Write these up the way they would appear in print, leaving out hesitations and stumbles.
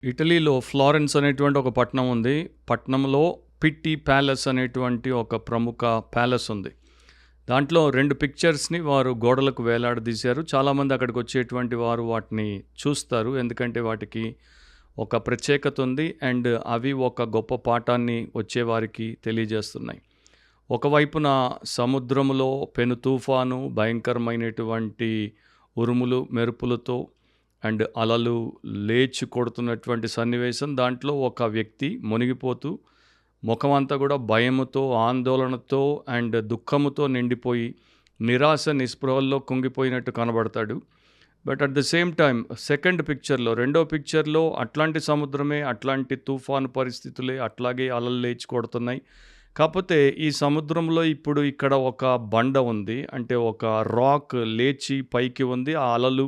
ఇటలీలో ఫ్లారెన్స్ అనేటువంటి ఒక పట్టణం ఉంది. పట్టణంలో పిట్టి ప్యాలెస్ అనేటువంటి ఒక ప్రముఖ ప్యాలెస్ ఉంది. దాంట్లో 2 పిక్చర్స్‌ని వారు గోడలకు వేలాడదీశారు. చాలామంది అక్కడికొచ్చేటువంటి వారు వాటిని చూస్తారు. ఎందుకంటే వాటికి ఒక ప్రత్యేకత ఉంది. అండ్ అవి ఒక గొప్ప పాఠాన్ని వచ్చేవారికి తెలియజేస్తున్నాయి. ఒకవైపున సముద్రములో పెను తుఫాను, భయంకరమైనటువంటి ఉరుములు, మెరుపులతో అండ్ అలలు లేచి కొడుతున్నటువంటి సన్నివేశం. దాంట్లో ఒక వ్యక్తి మునిగిపోతూ ముఖమంతా కూడా భయముతో, ఆందోళనతో అండ్ దుఃఖముతో నిండిపోయి నిరాశ, నిస్పృహల్లో కుంగిపోయినట్టు కనబడతాడు. But at the same time రెండో పిక్చర్‌లో అట్లాంటి సముద్రమే, అట్లాంటి తుఫాను పరిస్థితులే, అట్లాగే అలలు లేచి కొడుతున్నాయి. కాపోతే ఈ సముద్రంలో ఇప్పుడు ఇక్కడ ఒక బండ ఉంది. అంటే ఒక రాక్ లేచి పైకి ఉంది. ఆ అలలు,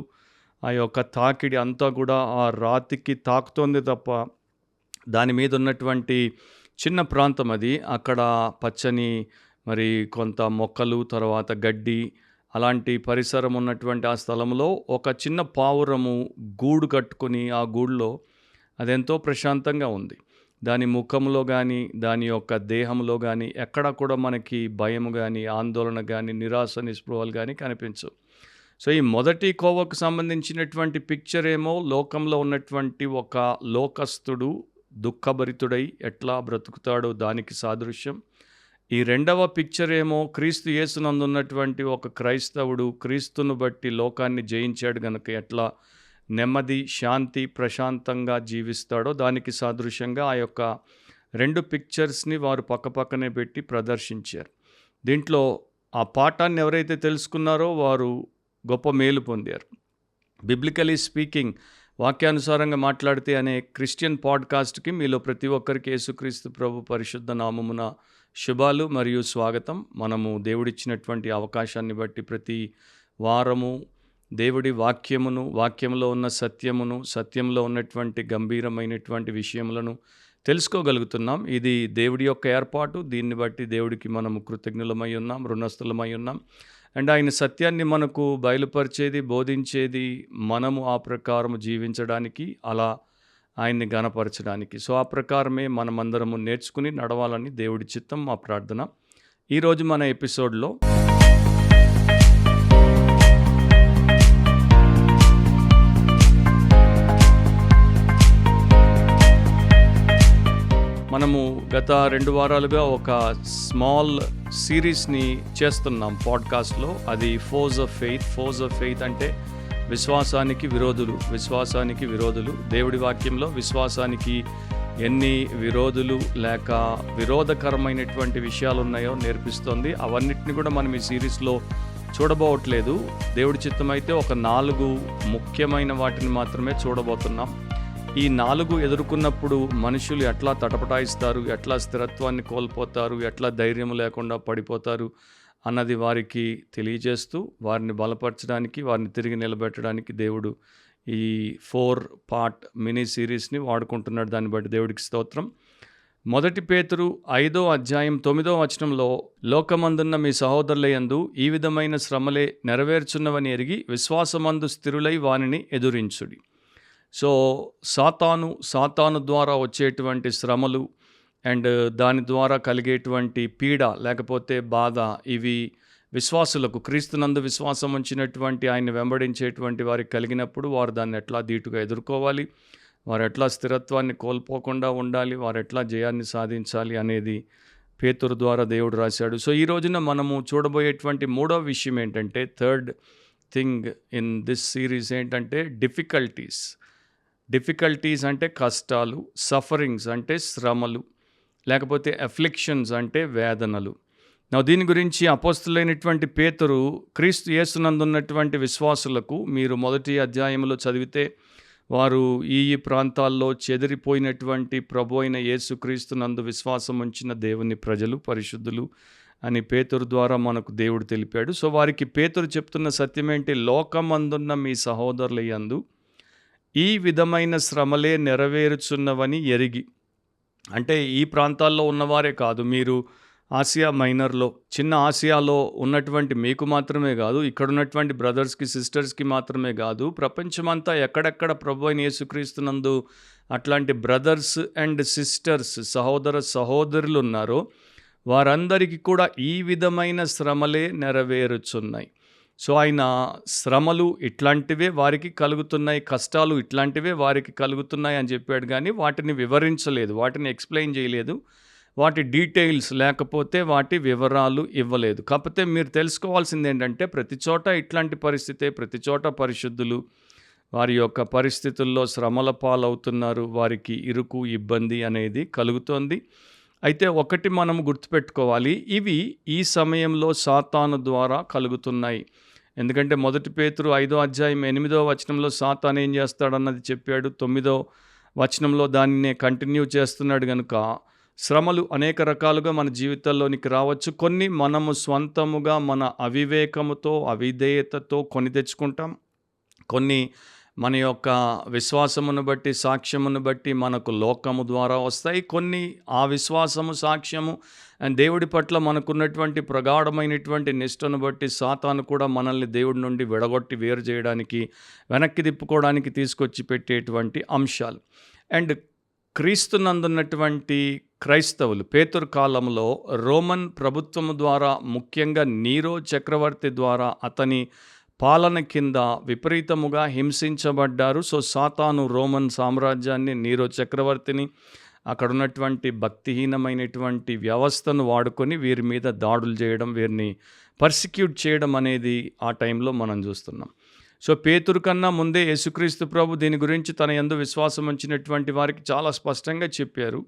ఆ యొక్క తాకిడి అంతా కూడా ఆ రాతికి తాకుతోంది తప్ప దాని మీద ఉన్నటువంటి చిన్న ప్రాంతం అది. అక్కడ పచ్చని మరి కొంత మొక్కలు, తర్వాత గడ్డి, అలాంటి పరిసరం ఉన్నటువంటి ఆ స్థలంలో ఒక చిన్న పావురము గూడు కట్టుకొని ఆ గూడులో అదెంతో ప్రశాంతంగా ఉంది. దాని ముఖంలో గానీ, దాని యొక్క దేహంలో గానీ ఎక్కడ కూడా మనకి భయము గానీ, ఆందోళన గానీ, నిరాశ, నిస్పృహలు గానీ కనిపించవు. సో, ఈ మొదటి కోవకు సంబంధించినటువంటి పిక్చర్ ఏమో లోకంలో ఉన్నటువంటి ఒక లోకస్తుడు దుఃఖభరితుడై ఎట్లా బ్రతుకుతాడో దానికి సాదృశ్యం. ఈ రెండవ పిక్చర్ ఏమో క్రీస్తు యేసునందున్నటువంటి ఒక క్రైస్తవుడు క్రీస్తును బట్టి లోకాన్ని జయించాడు గనుక ఎట్లా నెమ్మది, శాంతి, ప్రశాంతంగా జీవిస్తాడో దానికి సాదృశ్యంగా ఆ యొక్క 2 పిక్చర్స్‌ని వారు పక్కపక్కనే పెట్టి ప్రదర్శించారు. దీంట్లో ఆ పాఠాన్ని ఎవరైతే తెలుసుకున్నారో వారు గొప్ప మేలు పొందారు. బిబ్లికలీ స్పీకింగ్, వాక్యానుసారంగా మాట్లాడితే అనే క్రిస్టియన్ పాడ్‌కాస్ట్‌కి మీలో ప్రతి ఒక్కరికి యేసుక్రీస్తు ప్రభు పరిశుద్ధ నామమున శుభాలు మరియు స్వాగతం. మనము దేవుడిచ్చినటువంటి అవకాశాన్ని బట్టి ప్రతి వారము దేవుడి వాక్యమును, వాక్యములో ఉన్న సత్యమును, సత్యంలో ఉన్నటువంటి గంభీరమైనటువంటి విషయములను తెలుసుకోగలుగుతున్నాం. ఇది దేవుడి యొక్క ఏర్పాటు. దీన్ని బట్టి దేవుడికి మనము కృతజ్ఞులమై ఉన్నాం, ఋణస్థులమై ఉన్నాం. అండ్ ఆయన సత్యాన్ని మనకు బయలుపరిచేది, బోధించేది మనము ఆ ప్రకారం జీవించడానికి, అలా ఆయన్ని ఘనపరచడానికి. సో, ఆ ప్రకారమే మనమందరము నేర్చుకుని నడవాలని దేవుడి చిత్తం, మా ప్రార్థన. ఈరోజు మన ఎపిసోడ్లో మనము గత 2 వారాలుగా ఒక స్మాల్ సిరీస్ని చేస్తున్నాం పాడ్కాస్ట్లో. అది ఫోర్స్ ఆఫ్ ఫెయిత్ అంటే విశ్వాసానికి విరోధులు. దేవుడి వాక్యంలో విశ్వాసానికి ఎన్ని విరోధులు లేక విరోధకరమైనటువంటి విషయాలు ఉన్నాయో నేర్పిస్తుంది. అవన్నిటిని కూడా మనం ఈ సిరీస్లో చూడబోవట్లేదు. దేవుడి చిత్తమైతే ఒక 4 ముఖ్యమైన వాటిని మాత్రమే చూడబోతున్నాం. ఈ 4 ఎదుర్కొన్నప్పుడు మనుషులు ఎట్లా తటపటాయిస్తారు, ఎట్లా స్థిరత్వాన్ని కోల్పోతారు, ఎట్లా ధైర్యం లేకుండా పడిపోతారు అన్నది వారికి తెలియజేస్తూ, వారిని బలపరచడానికి, వారిని తిరిగి నిలబెట్టడానికి దేవుడు ఈ 4 పార్ట్ మినీ సిరీస్ని వాడుకుంటున్నాడు. దాన్ని బట్టి దేవుడికి స్తోత్రం. 1 పేతురు 5వ అధ్యాయం 9వ వచనంలో, లోకమందున్న మీ సహోదరులయందు ఈ విధమైన శ్రమలే నెరవేర్చున్నవని ఎరిగి విశ్వాసమందు స్థిరులై వానిని ఎదురించుడి. సో, సాతాను ద్వారా వచ్చేటువంటి శ్రమలు అండ్ దాని ద్వారా కలిగేటువంటి పీడ లేకపోతే బాధ, ఇవి విశ్వాసులకు, క్రీస్తునందు విశ్వాసం ఉంచినటువంటి ఆయన్ని వెంబడించేటువంటి వారికి కలిగినప్పుడు వారు దాన్ని ఎట్లా ధీటుగా ఎదుర్కోవాలి, వారు ఎట్లా స్థిరత్వాన్ని కోల్పోకుండా ఉండాలి, వారు ఎట్లా జయాన్ని సాధించాలి అనేది పేతురు ద్వారా దేవుడు రాశాడు. సో, ఈ రోజున మనము చూడబోయేటువంటి 3వ విషయం ఏంటంటే, third thing in this series ఏంటంటే డిఫికల్టీస్ అంటే కష్టాలు, సఫరింగ్స్ అంటే శ్రమలు, లేకపోతే అఫ్లిక్షన్స్ అంటే వేదనలు. దీని గురించి అపోస్తలుడైనటువంటి పేతురు క్రీస్తు యేసునందున్నటువంటి విశ్వాసులకు, మీరు 1వ అధ్యాయంలో చదివితే వారు ఈ ప్రాంతాల్లో చెదిరిపోయినటువంటి ప్రభు అయిన యేసుక్రీస్తునందు విశ్వాసం ఉంచిన దేవుని ప్రజలు, పరిశుద్ధులు అని పేతురు ద్వారా మనకు దేవుడు తెలిపాడు. సో, వారికి పేతురు చెప్తున్న సత్యమేంటి? లోకమందున్న మీ సహోదరులయందు ఈ విధమైన శ్రమలే నెరవేరుచున్నవని ఎరిగి. అంటే ఈ ప్రాంతాల్లో ఉన్నవారే కాదు, మీరు ఆసియా మైనర్లో, చిన్న ఆసియాలో ఉన్నటువంటి మీకు మాత్రమే కాదు, ఇక్కడ ఉన్నటువంటి బ్రదర్స్కి, సిస్టర్స్కి మాత్రమే కాదు, ప్రపంచమంతా ఎక్కడెక్కడ ప్రభు అయిన యేసుక్రీస్తునందు అట్లాంటి బ్రదర్స్ అండ్ సిస్టర్స్, సహోదర సహోదరులు ఉన్నారో వారందరికీ కూడా ఈ విధమైన శ్రమలే నెరవేరుచున్నాయి. సో ఆయన శ్రమలు ఇట్లాంటివే వారికి కలుగుతున్నాయి, కష్టాలు ఇట్లాంటివే వారికి కలుగుతున్నాయి అని చెప్పాడు, కానీ వాటిని వివరించలేదు, వాటిని ఎక్స్ప్లెయిన్ చేయలేదు, వాటి డీటెయిల్స్ లేకపోతే వాటి వివరాలు ఇవ్వలేదు. కాకపోతే మీరు తెలుసుకోవాల్సింది ఏంటంటే ప్రతి చోట ఇట్లాంటి పరిస్థితే, ప్రతి చోట పరిశుద్ధులు వారి యొక్క పరిస్థితుల్లో శ్రమల పాలవుతున్నారు, వారికి ఇరుకు ఇబ్బంది అనేది కలుగుతోంది. అయితే ఒకటి మనం గుర్తుపెట్టుకోవాలి, ఇవి ఈ సమయంలో సాతాను ద్వారా కలుగుతున్నాయి. ఎందుకంటే 1 పేతురు 5వ అధ్యాయం 8వ వచనంలో సాతాను ఏం చేస్తాడన్నది చెప్పాడు, 9వ వచనంలో దానినే కంటిన్యూ చేస్తున్నాడు. కనుక శ్రమలు అనేక రకాలుగా మన జీవితాల్లోనికి రావచ్చు. కొన్ని మనము స్వంతముగా మన అవివేకముతో, అవిధేయతతో కొని తెచ్చుకుంటాం. కొన్ని మన యొక్క విశ్వాసమును బట్టి, సాక్ష్యమును బట్టి మనకు లోకము ద్వారా వస్తాయి. కొన్ని ఆ విశ్వాసము, సాక్ష్యము అండ్ దేవుడి పట్ల మనకున్నటువంటి ప్రగాఢమైనటువంటి నిష్టను బట్టి సాతాను కూడా మనల్ని దేవుడి నుండి విడగొట్టి వేరు చేయడానికి, వెనక్కి తిప్పుకోవడానికి తీసుకొచ్చి పెట్టేటువంటి అంశాలు. అండ్ క్రీస్తునందున్నటువంటి క్రైస్తవులు పేతురు కాలంలో రోమన్ ప్రభుత్వము ద్వారా, ముఖ్యంగా నీరో చక్రవర్తి ద్వారా అతని పాలన కింద విపరీతముగా హింసించబడ్డారు. సో సాతాను రోమన్ సామ్రాజ్యాన్ని, నీరో చక్రవర్తిని, అక్కడ ఉన్నటువంటి భక్తిహీనమైనటువంటి వ్యవస్థను వాడుకొని వీరి మీద దాడులు చేయడం, వీరిని పర్సిక్యూట్ చేయడం అనేది ఆ టైంలో మనం చూస్తున్నాం. సో పేతురు కన్నా ముందే యేసుక్రీస్తు ప్రభు దీని గురించి తన యందు విశ్వాసం ఉంచినటువంటి వారికి చాలా స్పష్టంగా చెప్పారు.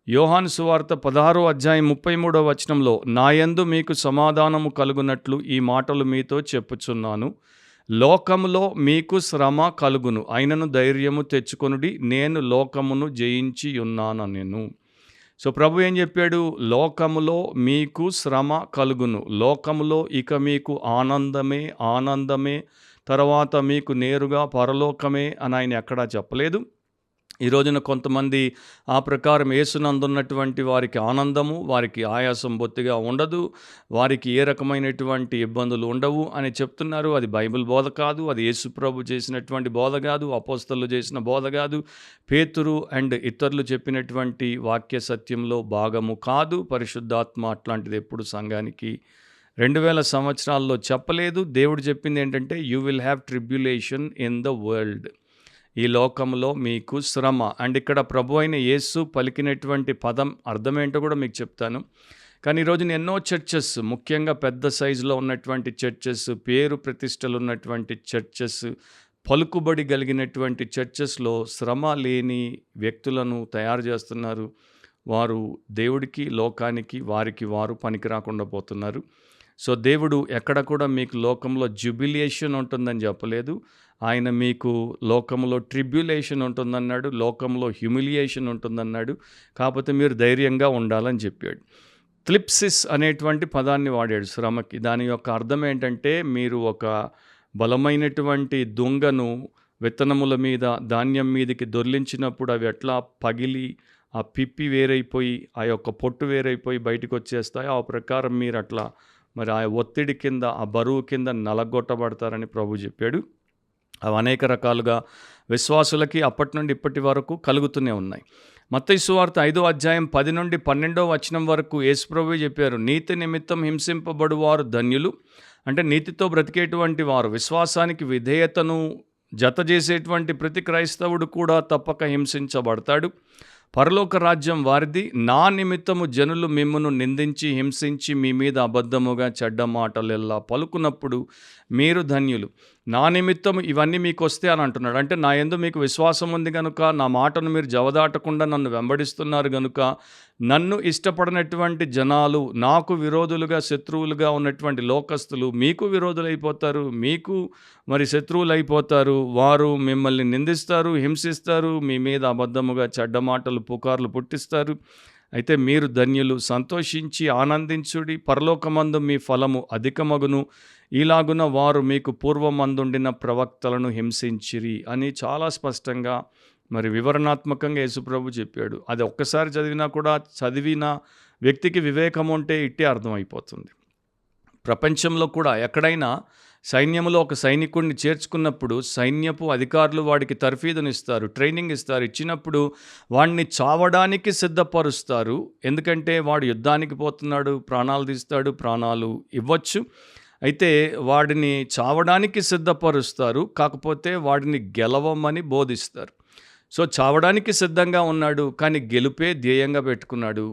యోహాను సువార్త 16వ అధ్యాయం 33వ వచనంలో, నా యందు మీకు సమాధానము కలుగునట్లు ఈ మాటలు మీతో చెప్పుచున్నాను. లోకములో మీకు శ్రమ కలుగును, అయినను ధైర్యము తెచ్చుకొనుడి, నేను లోకమును జయించి ఉన్నాను నేను. సో ప్రభు ఏం చెప్పాడు, లోకములో మీకు శ్రమ కలుగును, లోకములో ఇక మీకు ఆనందమే, తర్వాత మీకు నేరుగా పరలోకమే అని ఆయన ఎక్కడా చెప్పలేదు. ఈ రోజున కొంతమంది ఆ ప్రకారం యేసునందున్నటువంటి వారికి ఆనందము, వారికి ఆయాసం బొత్తిగా ఉండదు, వారికి ఏ రకమైనటువంటి ఇబ్బందులు ఉండవు అని చెప్తున్నారు. అది బైబిల్ బోధ కాదు, అది యేసు ప్రభు చేసినటువంటి బోధ కాదు, అపోస్తలులు చేసిన బోధ కాదు, పేతురు అండ్ ఇతరులు చెప్పినటువంటి వాక్య సత్యంలో భాగము కాదు. పరిశుద్ధాత్మ అట్లాంటిది ఎప్పుడు సంఘానికి 2000 సంవత్సరాల్లో చెప్పలేదు. దేవుడు చెప్పింది ఏంటంటే, you will have tribulation in the world, ఈ లోకంలో మీకు శ్రమ. అండ్ ఇక్కడ ప్రభు అయిన యేసు పలికినటువంటి పదం అర్థమేంటో కూడా మీకు చెప్తాను. కానీ ఈరోజున ఎన్నో చర్చెస్, ముఖ్యంగా పెద్ద సైజులో ఉన్నటువంటి చర్చెస్, పేరు ప్రతిష్టలు ఉన్నటువంటి చర్చెస్, పలుకుబడి కలిగినటువంటి చర్చెస్లో శ్రమ లేని వ్యక్తులను తయారు చేస్తున్నారు. వారు దేవుడికి, లోకానికి, వారికి వారు పనికి రాకుండా పోతున్నారు. సో దేవుడు ఎక్కడ కూడా మీకు లోకంలో జుబిలియేషన్ ఉంటుందని చెప్పలేదు. ఆయన మీకు లోకంలో ట్రిబ్యులేషన్ ఉంటుందన్నాడు, లోకంలో హ్యూమిలియేషన్ ఉంటుందన్నాడు. కాకపోతే మీరు ధైర్యంగా ఉండాలని చెప్పాడు. థ్లిప్సిస్ అనేటువంటి పదాన్ని వాడాడు శ్రమకి. దాని యొక్క అర్థం ఏంటంటే, మీరు ఒక బలమైనటువంటి దుంగను విత్తనముల మీద, ధాన్యం మీదకి దొర్లించినప్పుడు అవి ఎట్లా పగిలి ఆ పిప్పి వేరైపోయి, ఆ యొక్క పొట్టు వేరైపోయి బయటకు వచ్చేస్తాయి. ఆ ప్రకారం మీరు అట్లా మరి ఆ ఒత్తిడి కింద, ఆ బరువు కింద నలగొట్టబడతారని ప్రభు చెప్పాడు. అవి అనేక రకాలుగా విశ్వాసులకి అప్పటి నుండి ఇప్పటి వరకు కలుగుతూనే ఉన్నాయి. మత్తయి సువార్త 5వ అధ్యాయం 10 నుండి 12వ వచనం వరకు యేసు ప్రభువే చెప్పారు, నీతి నిమిత్తం హింసింపబడువారు ధన్యులు. అంటే నీతితో బ్రతికేటువంటి వారు, విశ్వాసానికి విధేయతను జత చేసేటువంటి ప్రతి క్రైస్తవుడు కూడా తప్పక హింసించబడతాడు. పరలోక రాజ్యం వారిది. నా నిమిత్తము జనులు మిమ్మును నిందించి, హింసించి, మీ మీద అబద్ధముగా చెడ్డ మాటలెల్లా పలుకున్నప్పుడు మీరు ధన్యులు. నా నిమిత్తము ఇవన్నీ మీకు వస్తే అని అంటున్నాడు. అంటే నా యందు మీకు విశ్వాసం ఉంది కనుక, నా మాటను మీరు జవదాటకుండా నన్ను వెంబడిస్తున్నారు కనుక, నన్ను ఇష్టపడినటువంటి జనాలు, నాకు విరోధులుగా, శత్రువులుగా ఉన్నటువంటి లోకస్తులు మీకు విరోధులైపోతారు, మీకు మరి శత్రువులైపోతారు. వారు మిమ్మల్ని నిందిస్తారు, హింసిస్తారు, మీ మీద అబద్ధముగా చెడ్డ మాటలు, పుకార్లు పుట్టిస్తారు. అయితే మీరు ధన్యులు, సంతోషించి ఆనందించుడి, పరలోకమందు మీ ఫలము అధికమగును. ఇలాగున వారు మీకు పూర్వమందుండిన ప్రవక్తలను హింసించిరి అని చాలా స్పష్టంగా మరి వివరణాత్మకంగా యేసుప్రభు చెప్పాడు. అది ఒక్కసారి చదివినా కూడా, చదివిన వ్యక్తికి వివేకం ఉంటే ఇట్టే అర్థమైపోతుంది. ప్రపంచంలో కూడా ఎక్కడైనా సైన్యంలో ఒక సైనికుడిని చేర్చుకున్నప్పుడు సైన్యపు అధికారులు వాడికి తర్ఫీదునిస్తారు, ట్రైనింగ్ ఇస్తారు. ఇచ్చినప్పుడు వాడిని చావడానికి సిద్ధపరుస్తారు. ఎందుకంటే వాడు యుద్ధానికి పోతున్నాడు, ప్రాణాలు తీస్తాడు, ప్రాణాలు ఇవ్వచ్చు. అయితే వాడిని చావడానికి సిద్ధపరుస్తారు. కాకపోతే వాడిని గెలవమని బోధిస్తారు. సో చావడానికి సిద్ధంగా ఉన్నాడు, కానీ గెలుపే ధ్యేయంగా పెట్టుకున్నాడు.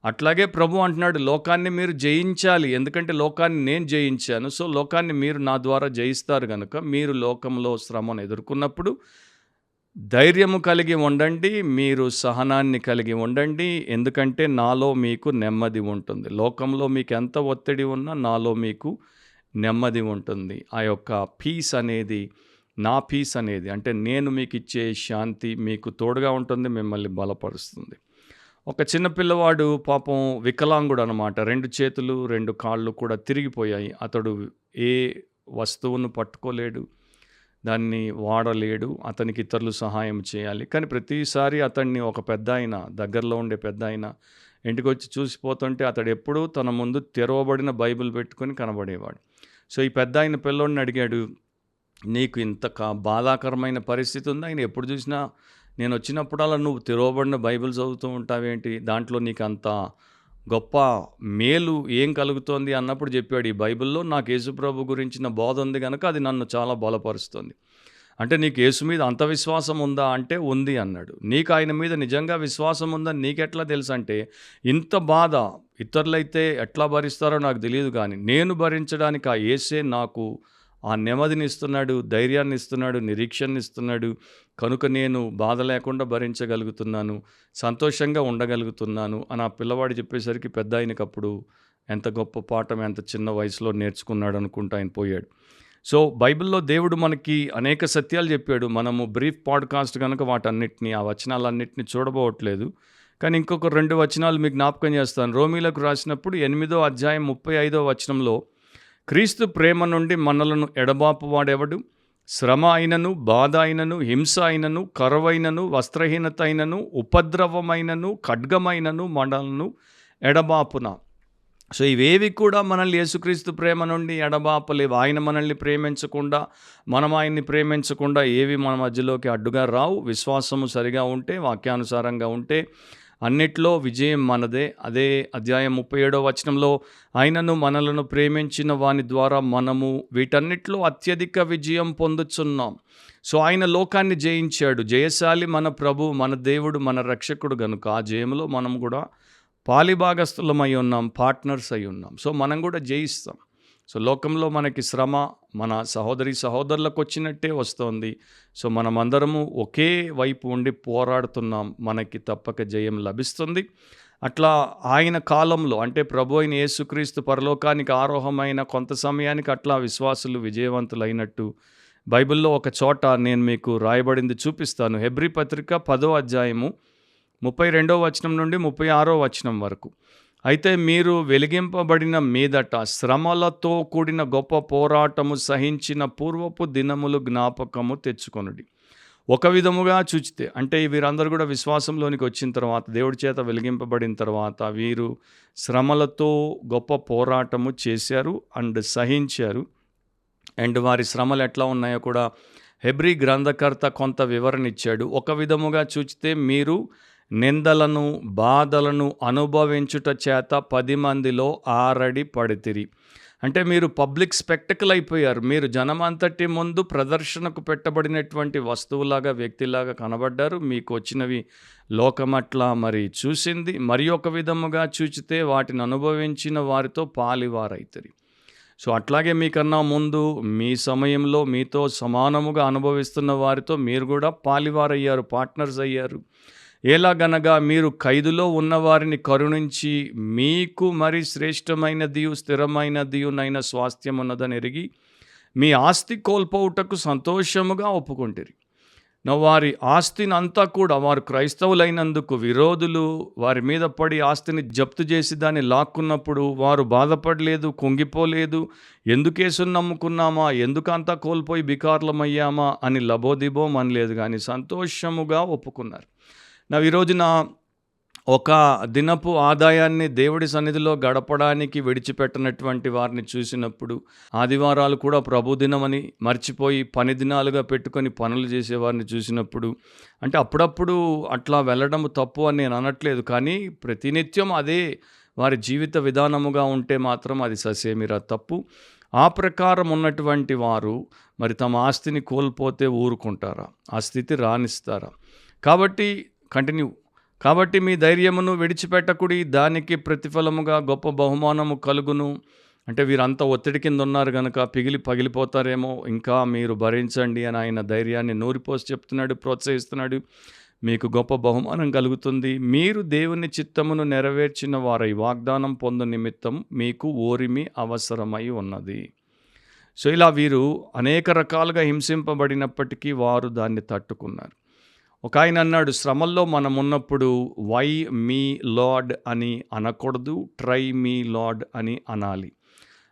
అట్లాగే ప్రభు అంటున్నాడు, లోకాన్ని మీరు జయించాలి, ఎందుకంటే లోకాన్ని నేను జయించాను. సో లోకాన్ని మీరు నా ద్వారా జయిస్తారు కనుక మీరు లోకంలో శ్రమను ఎదుర్కొన్నప్పుడు ధైర్యము కలిగి ఉండండి, మీరు సహనాన్ని కలిగి ఉండండి, ఎందుకంటే నాలో మీకు నెమ్మది ఉంటుంది. లోకంలో మీకు ఎంత ఒత్తిడి ఉన్నా నాలో మీకు నెమ్మది ఉంటుంది. ఆ యొక్క పీస్ అనేది, నా పీస్ అనేది, అంటే నేను మీకు ఇచ్చే శాంతి మీకు తోడుగా ఉంటుంది, మిమ్మల్ని బలపరుస్తుంది. ఒక చిన్న పిల్లవాడు పాపం వికలాంగుడు అనమాట. 2 చేతులు 2 కాళ్ళు కూడా తిరిగిపోయాయి. అతడు ఏ వస్తువును పట్టుకోలేడు, దాన్ని వాడలేడు. అతనికి ఇతరులు సహాయం చేయాలి. కానీ ప్రతిసారి అతన్ని ఒక పెద్దాయన, దగ్గరలో ఉండే పెద్దాయన ఇంటికొచ్చి చూసిపోతుంటే అతడు ఎప్పుడూ తన ముందు తెరవబడిన బైబిల్ పెట్టుకొని కనబడేవాడు. సో ఈ పెద్దాయన పిల్లోడిని అడిగాడు, నీకు ఇంత బాధాకరమైన పరిస్థితి ఉంది, ఆయన ఎప్పుడు చూసినా నేను వచ్చినప్పుడల్లా నువ్వు తెరవబడిన బైబిల్ చదువుతూ ఉంటావేంటి, దాంట్లో నీకు అంత గొప్ప మేలు ఏం కలుగుతోంది అన్నప్పుడు చెప్పాడు, ఈ బైబిల్లో నాకు యేసుప్రభు గురించిన బోధ ఉంది కనుక అది నన్ను చాలా బలపరుస్తుంది. అంటే నీకు యేసు మీద అంత విశ్వాసం ఉందా అంటే ఉంది అన్నాడు. నీకు ఆయన మీద నిజంగా విశ్వాసం ఉందని నీకెట్లా తెలుసు అంటే, ఇంత బాధ ఇతరులైతే ఎట్లా భరిస్తారో నాకు తెలియదు, కానీ నేను భరించడానికి ఆ యేసే నాకు ఆ నెమ్మదిని ఇస్తున్నాడు, ధైర్యాన్ని ఇస్తున్నాడు, నిరీక్షణని ఇస్తున్నాడు. కనుక నేను బాధ లేకుండా భరించగలుగుతున్నాను, సంతోషంగా ఉండగలుగుతున్నాను అని ఆ పిల్లవాడు చెప్పేసరికి పెద్ద ఆయనకప్పుడు ఎంత గొప్ప పాఠం, ఎంత చిన్న వయసులో నేర్చుకున్నాడు అనుకుంటూ ఆయన పోయాడు. సో బైబిల్లో దేవుడు మనకి అనేక సత్యాలు చెప్పాడు. మనము బ్రీఫ్ పాడ్కాస్ట్ కనుక వాటన్నిటిని, ఆ వచనాలన్నింటినీ చూడబోవట్లేదు. కానీ ఇంకొక 2 వచనాలు మీకు జ్ఞాపకం చేస్తాను. రోమీలకు రాసినప్పుడు 8వ అధ్యాయం 35వ వచనంలో, క్రీస్తు ప్రేమ నుండి మనలను ఎడబాపువాడెవడు? శ్రమ అయినను, బాధ అయినను, హింస అయినను, కరువైనను, వస్త్రహీనత అయినను, ఉపద్రవమైనను, ఖడ్గమైనను మనలను ఎడబాపున. సో ఇవేవి కూడా మనల్ని యేసుక్రీస్తు ప్రేమ నుండి ఎడబాపలేవు. ఆయన మనల్ని ప్రేమించకుండా, మనం ఆయన్ని ప్రేమించకుండా ఏవి మన మధ్యలోకి అడ్డుగా రావు. విశ్వాసము సరిగా ఉంటే, వాక్యానుసారంగా ఉంటే అన్నిట్లో విజయం మనదే. అదే అధ్యాయం 37వ వచనంలో, ఆయనను మనలను ప్రేమించిన వాని ద్వారా మనము వీటన్నిటిలో అత్యధిక విజయం పొందుచున్నాం. సో ఆయన లోకాన్ని జయించాడు. జయశాలి మన ప్రభు, మన దేవుడు, మన రక్షకుడు గనుక ఆ జయములో మనం కూడా పాలిభాగస్థులమై ఉన్నాం, పార్ట్నర్స్ అయి ఉన్నాం. సో మనం కూడా జయిస్తాం. సో లోకంలో మనకి శ్రమ మన సహోదరి సహోదరులకు వచ్చినట్టే వస్తోంది. సో మనమందరము ఒకే వైపు ఉండి పోరాడుతున్నాం, మనకి తప్పక జయం లభిస్తుంది. అట్లా ఆయన కాలంలో, అంటే ప్రభు అయిన యేసుక్రీస్తు పరలోకానికి ఆరోహమైన కొంత సమయానికి అట్లా విశ్వాసులు విజయవంతులైనట్టు బైబిల్లో ఒక చోట నేను మీకు రాయబడింది చూపిస్తాను. హెబ్రీ పత్రిక 10వ అధ్యాయము 32వ వచనం నుండి 36వ వచనం వరకు. అయితే మీరు వెలిగింపబడిన మీదట శ్రమలతో కూడిన గొప్ప పోరాటము సహించిన పూర్వపు దినములు జ్ఞాపకము తెచ్చుకొనుడి. ఒక విధముగా చూచితే, అంటే వీరందరూ కూడా విశ్వాసంలోనికి వచ్చిన తర్వాత, దేవుడి చేత వెలిగింపబడిన తర్వాత వీరు శ్రమలతో గొప్ప పోరాటము చేశారు అండ్ సహించారు. అండ్ వారి శ్రమలు ఎట్లా ఉన్నాయో కూడా హెబ్రీ గ్రంథకర్త కొంత వివరణ ఇచ్చాడు. ఒక విధముగా చూచితే మీరు నిందలను, బాధలను అనుభవించుట చేత 10 మందిలో ఆరడి పడితిరి. అంటే మీరు పబ్లిక్ స్పెక్టకల్ అయిపోయారు. మీరు జనమంతటి ముందు ప్రదర్శనకు పెట్టబడినటువంటి వస్తువులాగా, వ్యక్తిలాగా కనబడ్డారు. మీకు వచ్చినవి లోకమట్లా మరి చూసింది. మరి ఒక విధముగా చూచితే వాటిని అనుభవించిన వారితో పాలివారైతిరి. సో అట్లాగే మీకన్నా ముందు మీ సమయంలో మీతో సమానముగా అనుభవిస్తున్న వారితో మీరు కూడా పాలివారయ్యారు, పార్ట్నర్స్ అయ్యారు. ఎలాగనగా మీరు ఖైదులో ఉన్నవారిని కరుణించి మీకు మరి శ్రేష్టమైనదియు స్థిరమైనదియునైన స్వాస్థ్యం ఉన్నదని ఎరిగి మీ ఆస్తి కోల్పోవుటకు సంతోషముగా ఒప్పుకుంటారు. వారి ఆస్తిని అంతా కూడా, వారు క్రైస్తవులైనందుకు విరోధులు వారి మీద పడి ఆస్తిని జప్తు చేసి దాన్ని లాక్కున్నప్పుడు వారు బాధపడలేదు, కుంగిపోలేదు. ఎందుకేసుని నమ్ముకున్నామా, ఎందుకంతా కోల్పోయి బికార్లమయ్యామా అని లబోదిబోం అనలేదు, కానీ సంతోషముగా ఒప్పుకున్నారు. ఈ రోజున ఒక దినపు ఆదాయాన్ని దేవుడి సన్నిధిలో గడపడానికి విడిచిపెట్టనటువంటి వారిని చూసినప్పుడు, ఆదివారాలు కూడా ప్రభు దినమని మర్చిపోయి పని దినాలుగా పెట్టుకొని పనులు చేసేవారిని చూసినప్పుడు, అంటే అప్పుడప్పుడు అట్లా వెళ్ళడం తప్పు అని నేను అనట్లేదు. కానీ ప్రతినిత్యం అదే వారి జీవిత విధానముగా ఉంటే మాత్రం అది ససేమిరా తప్పు. ఆ ప్రకారం ఉన్నటువంటి వారు మరి తమ ఆస్తిని కోల్పోతే ఊరుకుంటారా? ఆ స్థితి రానిస్తారా? కాబట్టి కంటిన్యూ. కాబట్టి మీ ధైర్యమును విడిచిపెట్టకుడి, దానికి ప్రతిఫలముగా గొప్ప బహుమానము కలుగును. అంటే వీరంతా ఒత్తిడి కింద ఉన్నారు గనుక పగిలిపోతారేమో, ఇంకా మీరు భరించండి అని ఆయన ధైర్యాన్ని నూరిపోసి చెప్తున్నాడు, ప్రోత్సహిస్తున్నాడు. మీకు గొప్ప బహుమానం కలుగుతుంది. మీరు దేవుని చిత్తమును నెరవేర్చిన వారై వాగ్దానం పొందు నిమిత్తం మీకు ఓరిమి అవసరమై ఉన్నది. సో ఇలా వీరు అనేక రకాలుగా హింసింపబడినప్పటికీ వారు దాన్ని తట్టుకున్నారు. ఒక ఆయన అన్నాడు, శ్రమల్లో మనం ఉన్నప్పుడు వై మీ లార్డ్ అని అనకూడదు, ట్రై మీ లార్డ్ అని అనాలి.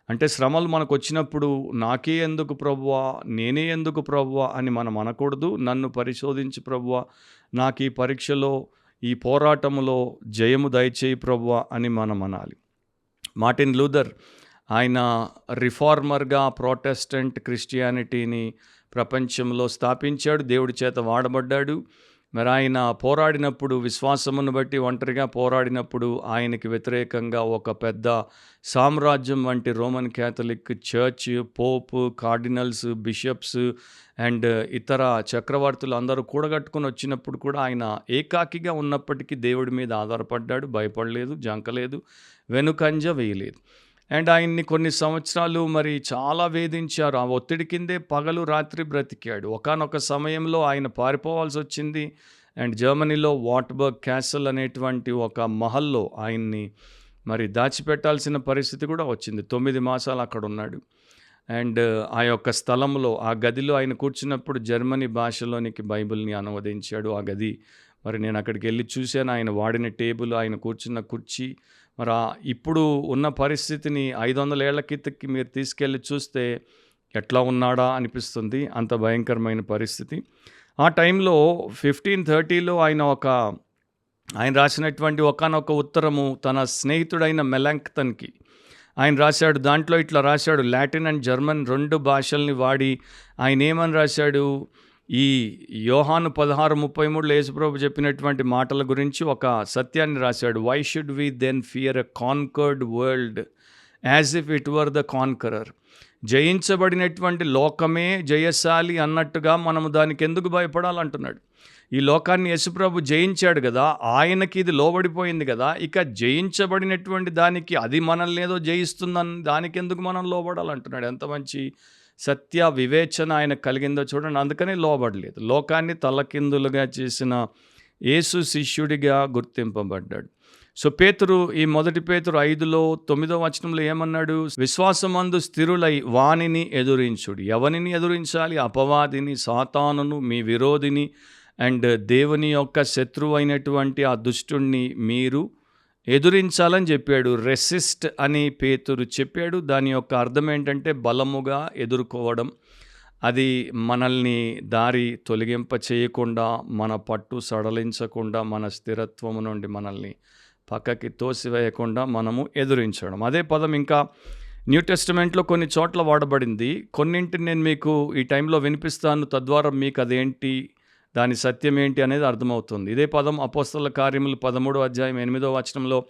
అంటే శ్రమలు మనకు వచ్చినప్పుడు నాకే ఎందుకు ప్రభువా, నేనే ఎందుకు ప్రభువా అని మనం అనకూడదు. నన్ను పరిశోధించి ప్రభువా, నాకు ఈ పరీక్షలో, ఈ పోరాటములో జయము దయచేయి ప్రభువా అని మనం అనాలి. మార్టిన్ లూథర్ ఆయన రిఫార్మర్గా ప్రొటెస్టెంట్ క్రిస్టియానిటీని ప్రపంచంలో స్థాపించాడు, దేవుడి చేత వాడబడ్డాడు. మరి ఆయన పోరాడినప్పుడు, విశ్వాసమును బట్టి ఒంటరిగా పోరాడినప్పుడు ఆయనకి వ్యతిరేకంగా ఒక పెద్ద సామ్రాజ్యం వంటి Roman Catholic church, Pope, cardinals, bishops and ఇతర చక్రవర్తులు అందరూ కూడగట్టుకుని వచ్చినప్పుడు కూడా ఆయన ఏకాకిగా ఉన్నప్పటికీ దేవుడి మీద ఆధారపడ్డాడు, భయపడలేదు, జంకలేదు, వెనుకంజ వేయలేదు. అండ్ ఆయన్ని కొన్ని సంవత్సరాలు మరి చాలా వేధించారు. ఆ ఒత్తిడి కిందే పగలు రాత్రి బ్రతికాడు. ఒకానొక సమయంలో ఆయన పారిపోవాల్సి వచ్చింది. అండ్ జర్మనీలో వార్ట్బర్గ్ క్యాసల్ అనేటువంటి ఒక మహల్లో ఆయన్ని మరి దాచిపెట్టాల్సిన పరిస్థితి కూడా వచ్చింది. 9 మాసాలు అక్కడ ఉన్నాడు. అండ్ ఆ యొక్క స్థలంలో, ఆ గదిలో ఆయన కూర్చున్నప్పుడు జర్మనీ భాషలోనికి బైబిల్ని అనువదించాడు. ఆ గది మరి నేను అక్కడికి వెళ్ళి చూశాను. ఆయన వాడిన టేబుల్, ఆయన కూర్చున్న కుర్చీ, మరి ఇప్పుడు ఉన్న పరిస్థితిని 500 ఏళ్ల కిందకి మీరు తీసుకెళ్ళి చూస్తే ఎట్లా ఉన్నాడా అనిపిస్తుంది. అంత భయంకరమైన పరిస్థితి. ఆ టైంలో 1530లో ఆయన రాసినటువంటి ఒకానొక ఉత్తరము తన స్నేహితుడైన మెలాంక్టన్కి ఆయన రాశాడు. దాంట్లో ఇట్లా రాశాడు, లాటిన్ అండ్ జర్మన్ 2 భాషల్ని వాడి ఆయన ఏమని రాశాడు, ఈ యోహాను 16:33 యేసుప్రభు చెప్పినటువంటి మాటల గురించి ఒక సత్యాన్ని రాశాడు. Why should we then fear a conquered world as if it were the conqueror. జయించబడినటువంటి లోకమే జయశాలి అన్నట్టుగా మనము దానికి ఎందుకు భయపడాలంటున్నాడు. ఈ లోకాన్ని యేసుప్రభు జయించాడు కదా, ఆయనకి ఇది లోబడిపోయింది కదా, ఇక జయించబడినటువంటి దానికి అది మనల్ని ఏదో జయిస్తుందని దానికి ఎందుకు మనం లోబడాలంటున్నాడు. ఎంత మంచి సత్య వివేచన ఆయన కలిగిందో చూడండి. అందుకనే లోబడలేదు. లోకాన్ని తలకిందులుగా చేసిన యేసు శిష్యుడిగా గుర్తింపబడ్డాడు. సో పేతురు, ఈ 1 పేతురు 5:9 ఏమన్నాడు, విశ్వాసమందు స్థిరులై వానిని ఎదురించుడి. ఎవరిని ఎదురించాలి? అపవాదిని, సాతానును, మీ విరోధిని అండ్ దేవుని యొక్క శత్రువు అయినటువంటి ఆ దుష్టుణ్ణి మీరు ఎదురించాలని చెప్పాడు. రెసిస్ట్ అని పేతురు చెప్పాడు. దాని యొక్క అర్థం ఏంటంటే బలముగా ఎదుర్కోవడం. అది మనల్ని దారి తొలగింప చేయకుండా, మన పట్టు సడలించకుండా, మన స్థిరత్వము నుండి మనల్ని పక్కకి తోసివేయకుండా మనము ఎదురించడం. అదే పదం ఇంకా న్యూ టెస్టిమెంట్లో కొన్ని చోట్ల వాడబడింది. కొన్నింటిని నేను మీకు ఈ టైంలో వినిపిస్తాను, తద్వారా మీకు అదేంటి, దాని సత్యం ఏంటి అనేది అర్థమవుతుంది. ఇదే పదం అపోస్తలుల కార్యములు 13:8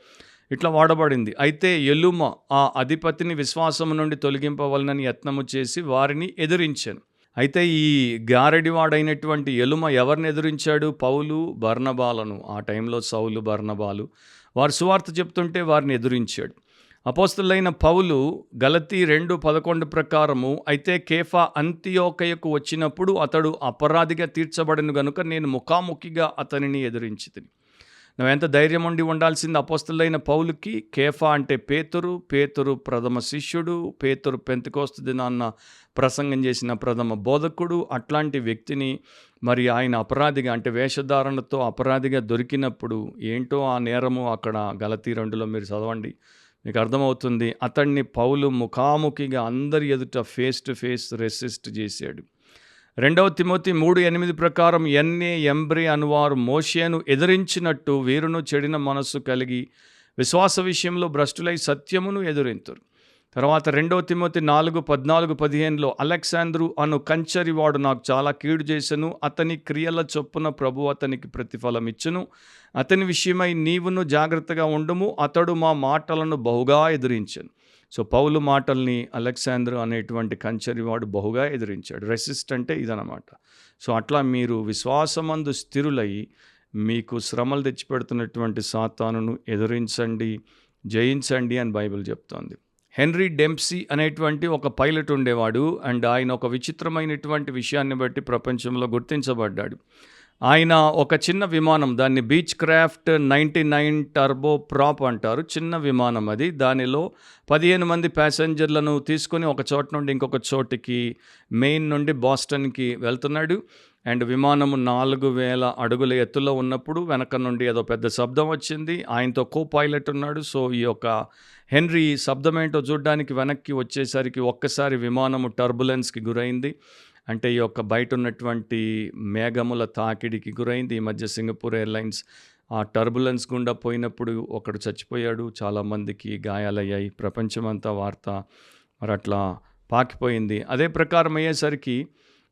ఇట్లా వాడబడింది. అయితే ఎలుమ ఆ అధిపతిని విశ్వాసము నుండి తొలగింపవలనని యత్నము చేసి వారిని ఎదిరించాను. అయితే ఈ గారడివాడైనటువంటి ఎలుమ ఎవరిని ఎదిరించాడు? పౌలు, బర్నబాలను. ఆ టైంలో సౌలు, బర్నబాలు వారు సువార్త చెప్తుంటే వారిని ఎదిరించాడు. అపోస్తలులైన పౌలు గలతీ 2:11 ప్రకారము, అయితే కేఫా అంతియోకయకు వచ్చినప్పుడు అతడు అపరాధిగా తీర్చబడను గనుక నేను ముఖాముఖిగా అతనిని ఎదిరించితిని. నువ్వెంత ధైర్యం ఉండాల్సింది అపోస్తలులైన పౌలుకి. కేఫా అంటే పేతురు, పేతురు ప్రథమ శిష్యుడు, పేతురు పెంతెకోస్తు దినాన్న ప్రసంగం చేసిన ప్రథమ బోధకుడు. అట్లాంటి వ్యక్తిని మరి ఆయన అపరాధిగా, అంటే వేషధారణతో అపరాధిగా దొరికినప్పుడు ఏంటో ఆ నేరము అక్కడ గలతీ 2లో మీరు చదవండి, మీకు అర్థమవుతుంది. అతన్ని పౌలు ముఖాముఖిగా అందరి ఎదుట ఫేస్ టు ఫేస్ రెసిస్ట్ చేశాడు. 2 తిమోతి 3:8 ప్రకారం ఎన్నే ఎంబ్రి అనువారు మోషేను ఎదిరించినట్టు వీరును చెడిన మనస్సు కలిగి విశ్వాస విషయంలో భ్రష్టులై సత్యమును ఎదురింతురు. తర్వాత 2 తిమోతి 4:14-15 అలెగ్జాంద్రు అను కంచరివాడు నాకు చాలా కీడు చేసెను, అతని క్రియల చొప్పున ప్రభు అతనికి ప్రతిఫలం ఇచ్చును, అతని విషయమై నీవును జాగ్రత్తగా ఉండుము, అతడు మా మాటలను బహుగా ఎదిరించెను. సో పౌలు మాటల్ని అలెగ్జాంద్రు అనేటువంటి కంచరివాడు బహుగా ఎదిరించాడు. రెసిస్ట్ అంటే ఇదనమాట. సో అట్లా మీరు విశ్వాసమందు స్థిరులై మీకు శ్రమలు తెచ్చిపెడుతున్నటువంటి సాతానును ఎదిరించండి, జయించండి అని బైబిల్ చెప్తోంది. హెన్రీ డెంప్సీ అనేటువంటి ఒక పైలట్ ఉండేవాడు. అండ్ ఆయన ఒక విచిత్రమైనటువంటి విషయాన్ని బట్టి ప్రపంచంలో గుర్తించబడ్డాడు. ఆయన ఒక చిన్న విమానం, దాన్ని బీచ్ క్రాఫ్ట్ 99 టర్బో ప్రాప్ అంటారు, చిన్న విమానం అది. దానిలో 15 మంది ప్యాసింజర్లను తీసుకొని ఒక చోట నుండి ఇంకొక చోటికి, మెయిన్ నుండి బాస్టన్కి వెళ్తున్నాడు. అండ్ విమానము 4000 అడుగుల ఎత్తులో ఉన్నప్పుడు వెనక నుండి ఏదో పెద్ద శబ్దం వచ్చింది. ఆయనతో కో పైలట్ ఉన్నాడు. సో ఈ యొక్క హెన్రీ శబ్దం ఏంటో చూడడానికి వెనక్కి వచ్చేసరికి ఒక్కసారి విమానము టర్బులెన్స్కి గురైంది. అంటే ఈ యొక్క బయట ఉన్నటువంటి మేఘముల తాకిడికి గురైంది. ఈ మధ్య సింగపూర్ ఎయిర్లైన్స్ ఆ టర్బులెన్స్ గుండా పోయినప్పుడు ఒకడు చచ్చిపోయాడు, చాలామందికి గాయాలయ్యాయి, ప్రపంచమంతా వార్త మరి అట్లా పాకిపోయింది. అదే ప్రకారం అయ్యేసరికి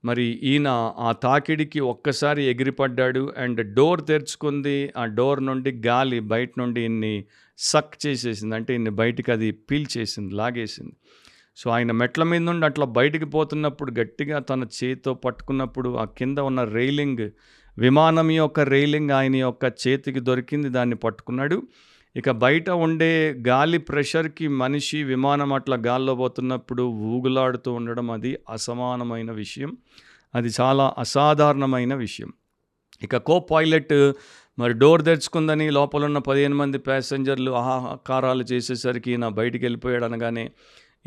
మరి ఈయన ఆ తాకిడికి ఒక్కసారి ఎగిరిపడ్డాడు. And door తెరుచుకుంది. ఆ డోర్ నుండి గాలి బయట నుండి ఇన్ని సక్ చేసేసింది, అంటే ఇన్ని బయటికి అది పీల్చేసింది, లాగేసింది. సో ఆయన మెట్ల మీద నుండి అట్లా బయటికి పోతున్నప్పుడు గట్టిగా తన చేతితో పట్టుకున్నప్పుడు ఆ కింద ఉన్న రైలింగ్, విమానం యొక్క రైలింగ్ ఆయన యొక్క చేతికి దొరికింది, దాన్ని పట్టుకున్నాడు. ఇక బయట ఉండే గాలి ప్రెషర్కి మనిషి విమానం అట్లా గాల్లో పోతున్నప్పుడు ఊగులాడుతూ ఉండడం అది అసమానమైన విషయం, అది చాలా అసాధారణమైన విషయం. ఇక కో పైలట్ మరి డోర్ తెరుచుకుందని లోపల ఉన్న 15 మంది ప్యాసింజర్లు ఆహాకారాలు చేసేసరికి ఈయన బయటికి వెళ్ళిపోయాడు అనగానే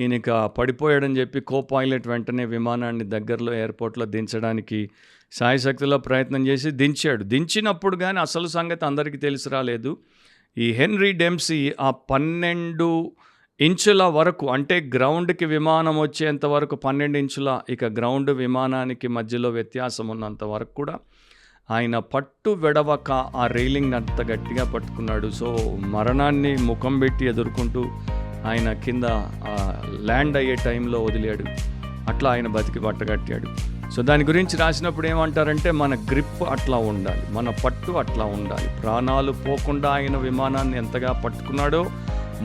ఈయనక పడిపోయాడని చెప్పి కో పైలట్ వెంటనే విమానాన్ని దగ్గరలో ఎయిర్పోర్ట్లో దించడానికి శాయశక్తిలో ప్రయత్నం చేసి దించాడు. దించినప్పుడు కానీ అసలు సంగతి అందరికీ తెలిసి రాలేదు. ఈ హెన్రీ డెంప్సీ ఆ 12 ఇంచుల వరకు, అంటే గ్రౌండ్కి విమానం వచ్చేంత వరకు 12 ఇంచుల, ఇక గ్రౌండ్ విమానానికి మధ్యలో వ్యత్యాసం ఉన్నంత వరకు కూడా ఆయన పట్టు వెడవక ఆ రైలింగ్ అంత గట్టిగా పట్టుకున్నాడు. సో మరణాన్ని ముఖం పెట్టి ఎదుర్కొంటూ ఆయన కింద ల్యాండ్ అయ్యే టైంలో వదిలాడు. అట్లా ఆయన బతికి పట్టగట్టాడు. సో దాని గురించి రాసినప్పుడు ఏమంటారంటే మన గ్రిప్ అట్లా ఉండాలి, మన పట్టు అట్లా ఉండాలి. ప్రాణాలు పోకుండా ఆయన విమానాన్ని ఎంతగా పట్టుకున్నాడో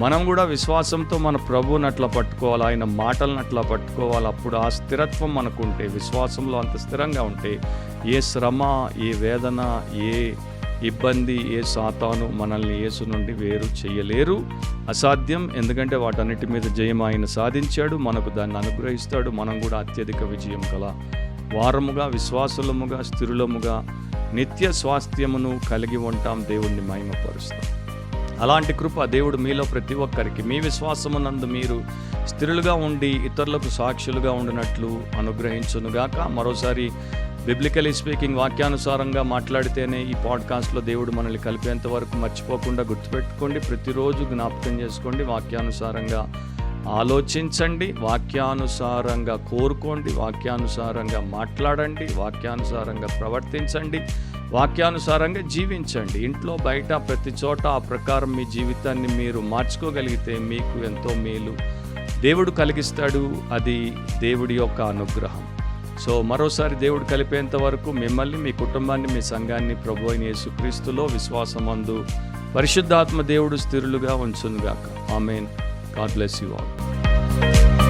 మనం కూడా విశ్వాసంతో మన ప్రభువుని అట్లా పట్టుకోవాలి, ఆయన మాటలను అట్లా పట్టుకోవాలి. అప్పుడు ఆ స్థిరత్వం మనకుంటే, విశ్వాసంలో అంత స్థిరంగా ఉంటే ఏ శ్రమ, ఏ వేదన, ఏ ఇబ్బంది, ఏ సాతాను మనల్ని యేసు నుండి వేరు చేయలేరు. అసాధ్యం. ఎందుకంటే వాటన్నిటి మీద జయం ఆయన సాధించాడు, మనకు దాన్ని అనుగ్రహిస్తాడు. మనం కూడా అత్యధిక విజయం గల వారముగా, విశ్వాసులముగా, స్థిరులముగా నిత్య స్వాస్థ్యమును కలిగి ఉంటాం, దేవుణ్ణి మహిమపరుస్తాం. అలాంటి కృప దేవుడు మీలో ప్రతి ఒక్కరికి, మీ విశ్వాసమునందు మీరు స్థిరులుగా ఉండి ఇతరులకు సాక్షులుగా ఉండినట్లు అనుగ్రహించునుగాక. మరోసారి బిబ్లికలీ స్పీకింగ్, వాక్యానుసారంగా మాట్లాడితేనే ఈ పాడ్కాస్ట్లో దేవుడు మనల్ని కలిపేంత వరకు మర్చిపోకుండా గుర్తుపెట్టుకోండి. ప్రతిరోజు జ్ఞాపకం చేసుకోండి, వాక్యానుసారంగా ఆలోచించండి, వాక్యానుసారంగా కోరుకోండి, వాక్యానుసారంగా మాట్లాడండి, వాక్యానుసారంగా ప్రవర్తించండి, వాక్యానుసారంగా జీవించండి. ఇంట్లో బయట ప్రతి చోట ఆ ప్రకారం మీ జీవితాన్ని మీరు మార్చుకోగలిగితే మీకు ఎంతో మేలు దేవుడు కలిగిస్తాడు. అది దేవుడి యొక్క అనుగ్రహం. సో మరోసారి దేవుడు కలిపేంత వరకు మిమ్మల్ని, మీ కుటుంబాన్ని, మీ సంఘాన్ని ప్రభు అయిన యేసుక్రీస్తులో విశ్వాసమందు పరిశుద్ధాత్మ దేవుడు స్థిరులుగా ఉంచునుగాక. ఆమేన్. God bless you all.